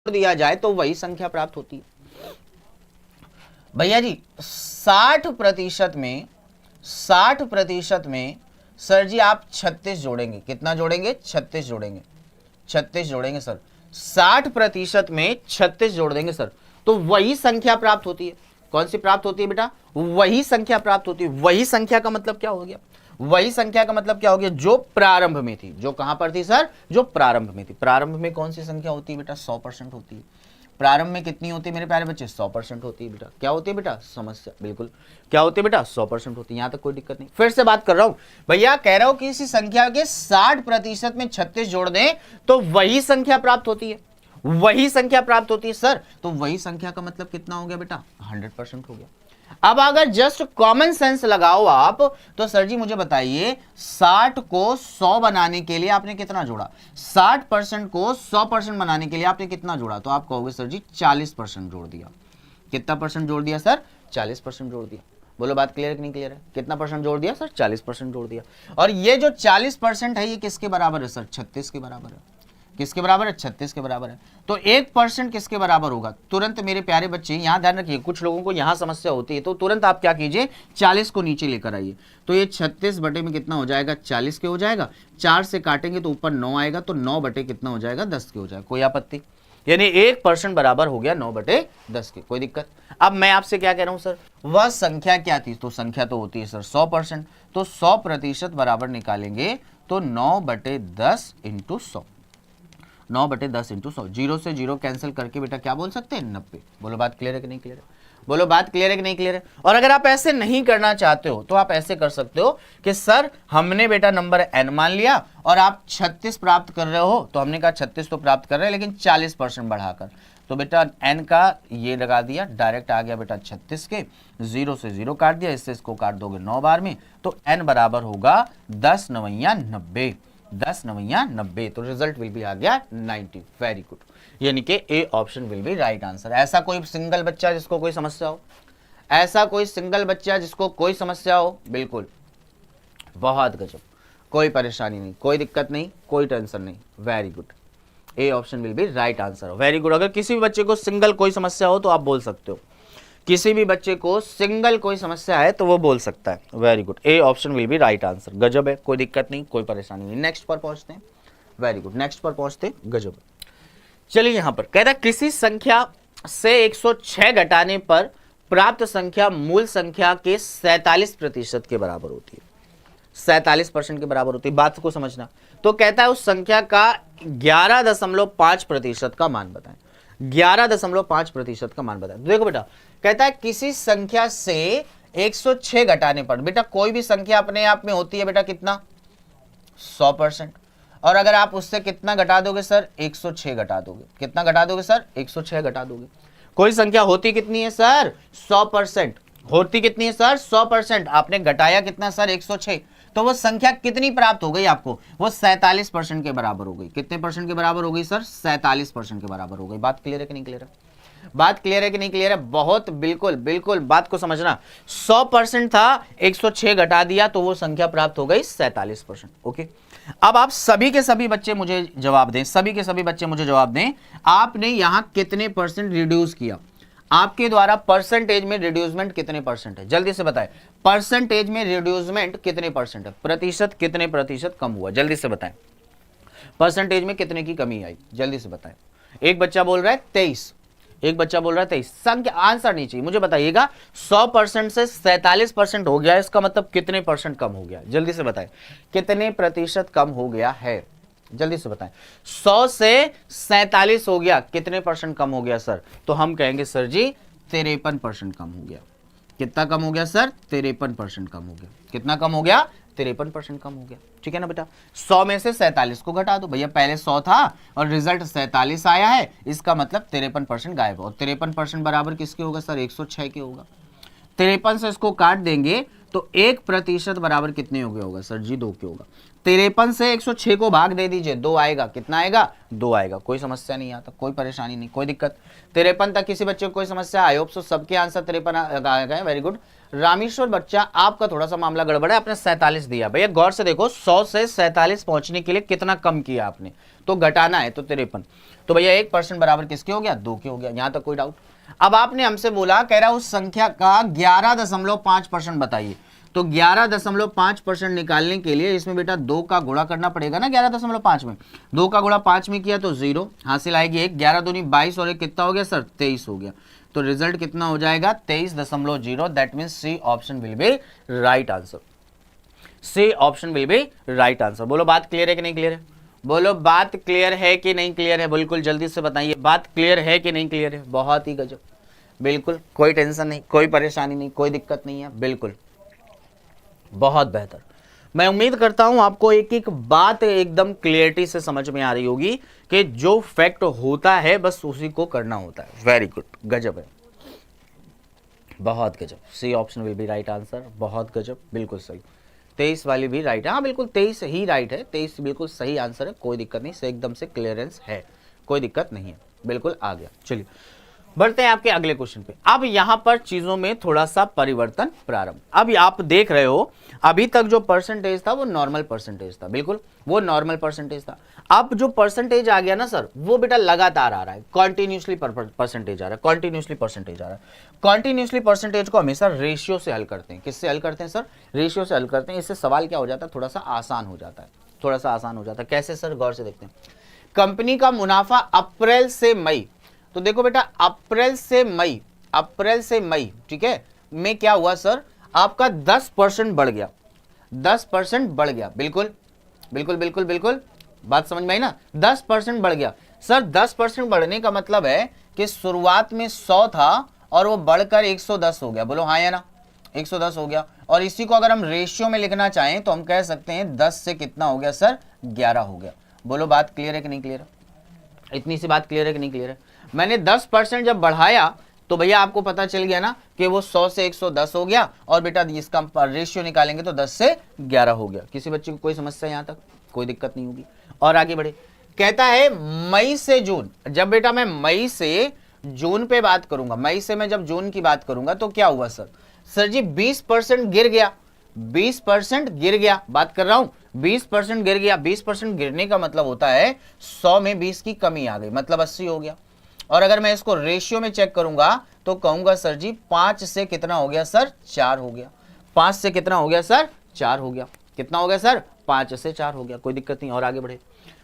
दिया जाए तो वही संख्या प्राप्त होती है। भैया जी 60% में सर जी आप 36 जोड़ेंगे, कितना जोड़ेंगे? 36 जोड़ेंगे, 36 जोड़ेंगे सर। 60% में 36 जोड़ देंगे सर, तो वही संख्या प्राप्त होती है। कौन सी प्राप्त होती है बेटा? वही संख्या प्राप्त होती है। वही संख्या का मतलब क्या हो गया? वही संख्या का मतलब क्या हो गया? जो प्रारंभ में थी। जो कहां पर थी सर? जो प्रारंभ में थी। प्रारंभ में कौन सी संख्या होती है बेटा? 100% होती है। प्रारंभ में कितनी होती है मेरे प्यारे बच्चे? 100% होती है बेटा। क्या होती है बेटा? समस्या, बिल्कुल क्या होती है बेटा? 100% होती है। यहां तक कोई दिक्कत नहीं। फिर से बात कर रहा हूं भैया, कह रहा हूं कि इसी संख्या के 60% में 36 जोड़ दें तो वही संख्या प्राप्त होती है। वही संख्या प्राप्त होती है सर, तो वही संख्या का मतलब कितना हो गया बेटा? 100% हो गया। अब अगर जस्ट कॉमन सेंस लगाओ आप, तो सर जी मुझे बताइए 60 को 100 बनाने के लिए आपने कितना जोड़ा? 60% को 100% बनाने के लिए आपने कितना जोड़ा? तो आप कहोगे सर जी 40% जोड़ दिया। कितना परसेंट जोड़ दिया सर? 40% जोड़ दिया। बोलो बात क्लियर है कि नहीं क्लियर है? कितना परसेंट जोड़ दिया सर? 40% जोड़ दिया। और ये जो 40% है ये किसके बराबर है सर? 36 के बराबर है। किसके बराबर है? 36 के बराबर है। तो 1% किसके बराबर होगा? तुरंत मेरे प्यारे बच्चे यहां ध्यान रखिए, कुछ लोगों को यहां समस्या होती है, तो तुरंत आप क्या कीजिए, 40 को नीचे लेकर आइए। तो ये 36 बटे में कितना हो जाएगा? 40 के हो जाएगा। 4 से काटेंगे तो ऊपर 9 आएगा, तो 9 बटे कितना हो जाएगा? 10 के हो जाएगा। कोई आपत्ति? यानी 1% बराबर हो गया 9 बटे 10 के। कोई दिक्कत? अब मैं आपसे क्या कह रहा हूं सर, वह संख्या क्या थी? तो संख्या तो होती है सर 100%, तो 100% बराबर निकालेंगे तो 9 बटे 10 इंटू 100। 9 बटे 10 इंटू 100, 0 से 0 कैंसिल करके बेटा क्या बोल सकते हैं? 90। बोलो बात क्लियर है कि नहीं क्लियर है? बोलो बात क्लियर है कि नहीं क्लियर है? और अगर आप ऐसे नहीं करना चाहते हो तो आप ऐसे कर सकते हो कि सर हमने बेटा नंबर n मान लिया और आप 36 प्राप्त कर रहे हो, तो हमने कहा 36 तो प्राप्त कर रहे हैं लेकिन 40% बढ़ाकर, तो बेटा n का ये लगा दिया, डायरेक्ट आ गया बेटा 36 के, 0 से 0 काट दिया, इससे इसको काट दोगे 9 बार में, तो n बराबर होगा 10 9 90। 10 9 90, तो रिजल्ट विल बी आ गया 90। वेरी गुड, यानी कि A option will be right answer. ऐसा कोई सिंगल बच्चा जिसको कोई समस्या हो? ऐसा कोई सिंगल बच्चा जिसको कोई समस्या हो? बिल्कुल, बहुत गजब, कोई परेशानी नहीं, कोई दिक्कत नहीं, कोई टेंशन नहीं। Very good, A option will be right answer. Very good. अगर किसी भी बच्चे को सिंगल कोई समस्या हो तो आप बोल सकते हो, किसी भी बच्चे को सिंगल कोई समस्या है तो वो बोल सकता है। Very good, A option will be right answer. गजब है, कोई दिक्कत नहीं, कोई परेशानी नहीं। नेक्स्ट पर पहुंचते हैं। वेरी गुड, नेक्स्ट पर पहुंचते हैं। गजब। चलिए यहां पर कहता है किसी संख्या से 106 घटाने पर प्राप्त संख्या मूल संख्या के 47% के बराबर होती है। 47% के बराबर होती है। बात को समझना। तो कहता है उस संख्या का 11.5% का मान बताएं। 11.5% का मान बताएं। देखो बेटा, कहता है किसी संख्या से 106 घटाने पर, बेटा कोई भी संख्या अपने आप में होती है बेटा कितना? 100%। और अगर आप उससे कितना घटा दोगे सर? 106 घटा दोगे। कितना घटा दोगे सर? 106 घटा दोगे। कोई संख्या होती कितनी है सर? 100%। होती कितनी है सर? 100%। आपने घटाया कितना सर? 106। तो वो संख्या कितनी प्राप्त हो गई आपको? वो 47% के बराबर हो गई। कितने परसेंट के बराबर हो गई सर? 47% के बराबर हो गई। बात क्लियर है कि नहीं क्लियर है? बात क्लियर है कि नहीं क्लियर है? बहुत बिल्कुल बिल्कुल बात को समझना। 100% था, 106 घटा दिया तो वो संख्या प्राप्त हो गई 47%। ओके, अब आप सभी के सभी बच्चे मुझे जवाब दें, सभी के सभी बच्चे मुझे जवाब दें, आपने यहां कितने परसेंट रिड्यूस किया? आपके द्वारा परसेंटेज में रिड्यूसमेंट कितने परसेंट है? जल्दी से बताएं, परसेंटेज में रिड्यूसमेंट कितने परसेंट है? प्रतिशत कितने प्रतिशत कम हुआ? जल्दी से बताएं, परसेंटेज में कितने की कमी आई? जल्दी से बताएं। एक बच्चा बोल रहा है 23, एक बच्चा बोल रहा है 23। संख्या आंसर नहीं चाहिए, मुझे बताइएगा 100% से 47% हो गया, इसका मतलब कितने परसेंट कम हो गया? जल्दी से बताएं, कितने प्रतिशत कम हो गया है? जल्दी से बताएं। 100 से 47 हो गया, कितने परसेंट कम हो गया सर? तो हम कहेंगे सर जी 53% कम हो गया। कितना कम हो गया सर? 53% कम हो गया। कितना कम हो गया? 53% कम हो गया। ठीक है ना बेटा? 100 में से 47 को घटा दो। भैया पहले 100 था और रिजल्ट 47 आया है, इसका मतलब 53% गायब। और 53% बराबर किसके होगा सर? 106 के होगा। 53 से इसको काट देंगे तो 1% बराबर कितने हो गया होगा सर जी? 2 के होगा। 53 से 106 को भाग दे दीजिए, 2 आएगा। कितना आएगा? 2 आएगा। कोई समस्या नहीं आता, कोई परेशानी नहीं, कोई दिक्कत। 53 तक किसी बच्चे को कोई समस्या? आई होप सो सबके आंसर 53 आ गए। Very good. रामेश्वर बच्चा आपका थोड़ा सा मामला गड़बड़ है, आपने 47 दिया। भैया गौर से देखो, 100 से 47 पहुंचने के लिए कितना कम किया आपने, तो घटाना है तो 53। तो भैया 1% बराबर किसके हो गया, 2 के हो गया। यहां तक कोई डाउट? अब आपने हमसे बोला, कह रहा उस संख्या का 11.5% बताइए। तो 11.5% निकालने के लिए इसमें बेटा 2 का गुणा करना पड़ेगा ना 11.5 में। 2 का गुणा 5 में किया तो 0 हासिल आएगी 1, 11 दूनी 22 और 1 कितना हो गया सर, 23 हो गया। तो रिजल्ट कितना हो जाएगा 23.0। That means C option will be right answer. C option will be right answer. बोलो बात क्लियर है कि नहीं क्लियर है? बोलो बात क्लियर है कि नहीं क्लियर है? बिल्कुल जल्दी से बताइए, बात क्लियर है कि नहीं क्लियर है? बहुत ही गजब, बिल्कुल कोई टेंशन नहीं, कोई परेशानी नहीं, कोई दिक्कत नहीं है, बिल्कुल बहुत बेहतर। मैं उम्मीद करता हूं आपको एक एक बात एकदम क्लियरिटी से समझ में आ रही होगी कि जो फैक्ट होता है बस उसी को करना होता है। वेरी गुड, गजब है, बहुत गजब। C option will be right answer, बहुत गजब, बिल्कुल सही। 23 वाली भी राइट है, हाँ बिल्कुल 23 ही राइट है, 23 बिल्कुल सही आंसर है, कोई दिक्कत नहीं, से एकदम से क्लियरेंस है, कोई दिक्कत नहीं है, बिल्कुल आ गया। चलिए बढ़ते हैं आपके अगले क्वेश्चन पे। अब यहां पर चीजों में थोड़ा सा परिवर्तन प्रारंभ। अब आप देख रहे हो अभी तक जो परसेंटेज था वो नॉर्मल परसेंटेज था, बिल्कुल वो नॉर्मल परसेंटेज था। अब जो परसेंटेज आ गया ना सर, वो बेटा लगातार आ रहा है, कॉन्टिन्यूसली परसेंटेज आ रहा है, कॉन्टिन्यूसली परसेंटेज आ रहा है। कॉन्टिन्यूसली परसेंटेज को हमेशा रेशियो से हल करते हैं। किससे हल करते हैं सर? रेशियो से हल करते हैं। इससे सवाल क्या हो जाता है, थोड़ा सा आसान हो जाता है, थोड़ा सा आसान हो जाता है। कैसे सर? गौर से देखते हैं। कंपनी का मुनाफा अप्रैल से मई, तो देखो बेटा अप्रैल से मई ठीक है में क्या हुआ सर, आपका 10% बढ़ गया, 10% बढ़ गया, बिल्कुल बिल्कुल बिल्कुल बिल्कुल, बात समझ में आई ना? 10% बढ़ गया सर। 10% बढ़ने का मतलब है कि शुरुआत में 100 था और वो बढ़कर 110 हो गया। बोलो हाँ या ना? 110 हो गया। और इसी को अगर हम रेशियो में लिखना चाहें तो हम कह सकते हैं 10 से कितना हो गया सर, 11 हो गया। बोलो बात क्लियर है कि नहीं क्लियर है? इतनी सी बात क्लियर है कि नहीं क्लियर है? मैंने 10% जब बढ़ाया तो भैया आपको पता चल गया ना कि वो 100 से 110 हो गया, और बेटा इसका रेशियो निकालेंगे तो 10 से 11 हो गया। किसी बच्चे को कोई समस्या यहां तक? कोई दिक्कत नहीं होगी। और आगे बढ़े, कहता है मई से जून। जब बेटा मैं मई से जून पे बात करूंगा, मई से मैं जब जून की बात करूंगा तो क्या हुआ सर? सर जी 20% गिर गया, 20% गिर गया, बात कर रहा हूं 20% गिर गया। 20% गिरने का मतलब होता है 100 में 20 की कमी आ गई, मतलब 80 हो गया। और अगर मैं इसको रेशियो में चेक करूंगा तो कहूंगा सर जी 5 से कितना हो गया सर, 4 हो गया। 5 से कितना हो गया सर, 4 हो गया। कितना हो गया सर? 5 से 4 हो गया, कोई दिक्कत नहीं। और आगे बढ़े,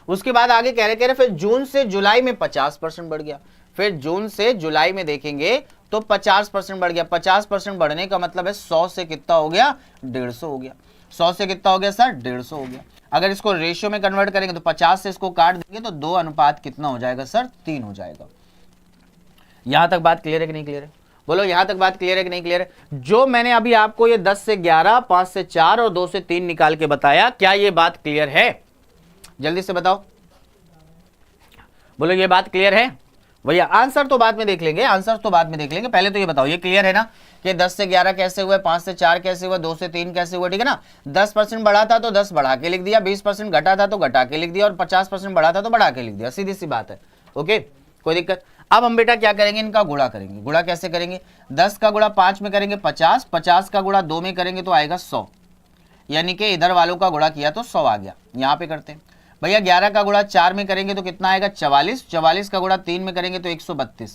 उसके बाद आगे कह रहे फिर जून से जुलाई में 50% बढ़ गया। फिर जून से जुलाई में देखेंगे तो 50% बढ़ गया। 50% बढ़ने का मतलब है 100 से कितना हो गया, 150 हो गया। 100 से कितना हो गया सर, 150 हो गया। अगर इसको रेशियो में कन्वर्ट करेंगे तो 50 से इसको काट देंगे तो 2 अनुपात कितना हो जाएगा सर, 3 हो जाएगा। यहां तक बात क्लियर है कि नहीं क्लियर है? बोलो यहां तक बात क्लियर है कि नहीं क्लियर है? जो मैंने अभी आपको ये 10 से 11, 5 से 4 और 2 से 3 निकाल के बताया, क्या ये बात क्लियर है? जल्दी से बताओ, बोलो ये बात क्लियर है? भैया आंसर तो बाद में देख लेंगे, आंसर तो बाद में देख लेंगे, पहले तो ये बताओ ये क्लियर है ना कि 10 से 11 कैसे हुआ, 5 से 4 कैसे हुआ, 2 से 3 कैसे हुआ, ठीक है ना? 10% बढ़ा था तो 10 बढ़ा के लिख दिया, 20% घटा था तो घटा के लिख दिया, और 50% बढ़ा था तो बढ़ा के लिख दिया, सीधी सी बात है। ओके, कोई दिक्कत? अब हम बेटा क्या करेंगे, इनका गुणा करेंगे। गुणा कैसे करेंगे? 10 का गुणा 5 में करेंगे 50, 50 का गुणा 2 में करेंगे तो आएगा 100, यानी कि इधर वालों का गुणा किया तो 100 आ गया। यहां पे करते हैं भैया, 11 का गुणा 4 में करेंगे तो कितना आएगा, 44, 44 का गुणा 3 में करेंगे तो 132,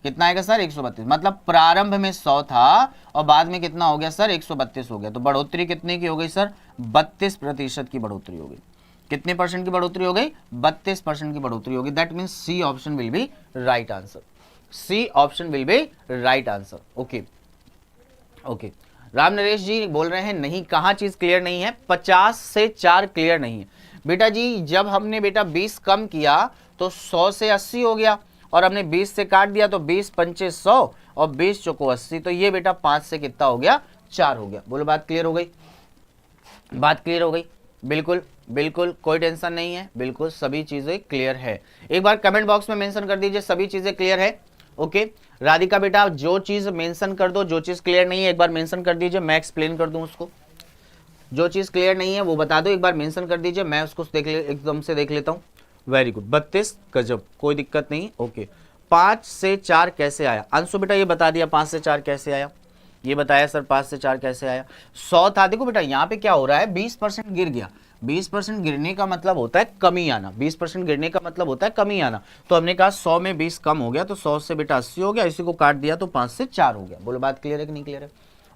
कितना आएगा सर, 132। मतलब प्रारंभ में 100 था और बाद में कितना हो गया सर, 132 हो गया। तो बढ़ोतरी कितने की हो गई सर, 32% की बढ़ोतरी हो गई। कितने परसेंट की बढ़ोतरी हो गई, 32% की बढ़ोतरी होगी। That means C option will be right answer, C option will be right answer. Okay okay, Ram Naresh ji बोल रहे हैं नहीं, कहाँ चीज क्लियर नहीं है, 50 से 4 क्लियर नहीं है बेटा जी। जब हमने बेटा 20 कम किया तो 100 से 80 हो गया, और हमने 20 से काट दिया तो 20 पंचे 100 और 20 चौको 80, तो ये बेटा 5 से कितना हो गया, 4 हो गया। बोलो बात क्लियर हो गई? बात क्लियर हो गई? बिल्कुल बिल्कुल, कोई टेंशन नहीं है, बिल्कुल सभी चीजें क्लियर है। एक बार कमेंट बॉक्स में मेंशन कर दीजिए सभी चीजें क्लियर है। ओके राधिका बेटा, जो चीज मेंशन कर दो, जो चीज क्लियर नहीं है एक बार मेंशन कर दीजिए, मैं एक्सप्लेन कर दूं उसको। जो चीज क्लियर नहीं है वो बता दो, एक बार मेंशन कर दीजिए, मैं उसको एकदम से देख लेता हूँ। वेरी गुड, 32 गजब, कोई दिक्कत नहीं। ओके, 5 से 4 कैसे आया? अंशु बेटा ये बता दिया 5 से 4 कैसे आया, ये बताया सर 5 से 4 कैसे आया। 100 था, देखो बेटा यहाँ पे क्या हो रहा है 20% गिर गया, 20% गिरने का मतलब होता है कमी आना, 20% गिरने का मतलब होता है कमी आना। तो हमने कहा 100 में 20 कम हो गया तो 100 से बेटा 80 हो गया, इसी को काट दिया तो 5 से 4 हो गया। बोलो बात क्लियर है कि नहीं क्लियर है?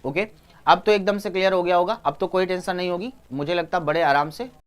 ओके, अब तो एकदम से क्लियर हो गया होगा, अब तो कोई टेंशन नहीं होगी, मुझे लगता है बड़े आराम से